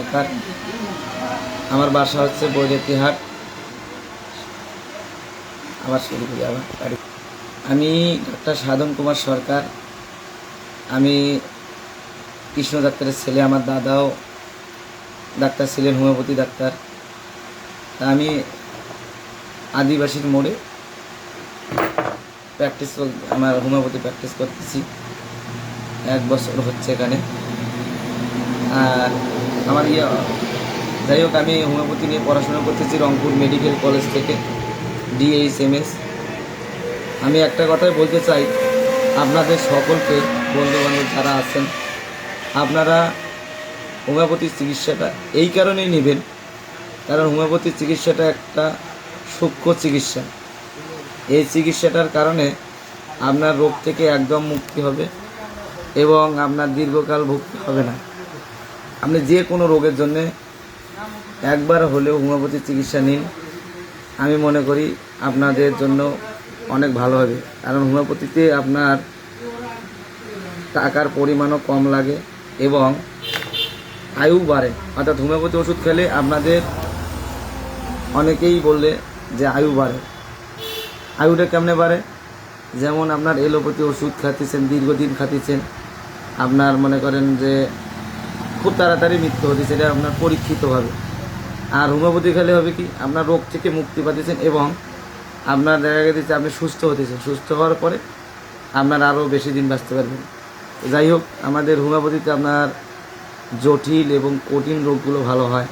সরকার। আমার বাসা হচ্ছে বৈরতিহাট। আবার শুরু করি আবার। আমি ডাক্তার সাধন কুমার সরকার। আমি কৃষ্ণ ডাক্তারের ছেলে। আমার দাদাও ডাক্তার ছিলেন, হোমিওপ্যাথি ডাক্তার। আমি আদিবাসীর মোড়ে আমার হোমিওপ্যাথি প্র্যাকটিস করতেছি। 1 বছর হচ্ছে এখানে। আর আমার যাই হোক, আমি হোমিওপ্যাথি নিয়ে পড়াশোনা করতেছি রংপুর মেডিকেল কলেজ থেকে, DHMS। আমি একটা কথাই বলতে চাই আপনাদের সকলকে, বন্ধুবান্ধব যারা আছেন, আপনারা হোমিওপ্যাথির চিকিৎসাটা এই কারণেই নেবেন, কারণ হোমিওপ্যাথির চিকিৎসাটা একটা সূক্ষ্ম চিকিৎসা। এই চিকিৎসাটার কারণে আপনার রোগ থেকে একদম মুক্তি হবে এবং আপনার দীর্ঘকাল ভুগতে হবে না। আপনি যে কোনো রোগের জন্যে একবার হলেও হোমিওপ্যাথির চিকিৎসা নিন। আমি মনে করি আপনাদের জন্য অনেক ভালো হবে, কারণ হোমিওপ্যাথিতে আপনার টাকার পরিমাণও কম লাগে এবং আয়ু বাড়ে। অর্থাৎ হোমিওপ্যাথি ওষুধ খেলে আপনাদের অনেকেই বললে যে আয়ু বাড়ে। আয়ুটা কেমনে বাড়ে? যেমন আপনার এলোপ্যাথি ওষুধ খাচ্ছেন, দীর্ঘদিন খাচ্ছেন, আপনার মনে করেন যে খুব তাড়াতাড়ি মৃত্যু হচ্ছে, সেটা আপনার পরীক্ষিতভাবে। আর হোমিওপ্যাথি খেলে হবে কি, আপনার রোগ থেকে মুক্তি পাচ্ছেন এবং আপনার দেখা গেছে আপনি সুস্থ হতেছেন। সুস্থ হওয়ার পরে আপনার আরও বেশি দিন বাঁচতে পারবেন। যাই হোক, আমাদের হোমিওপ্যাথিতে আপনার জটিল এবং কঠিন রোগগুলো ভালো হয়।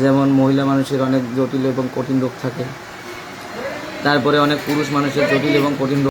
যেমন মহিলা মানুষের অনেক জটিল এবং কঠিন রোগ থাকে, তারপরে অনেক পুরুষ মানুষের জটিল এবং কঠিন রোগ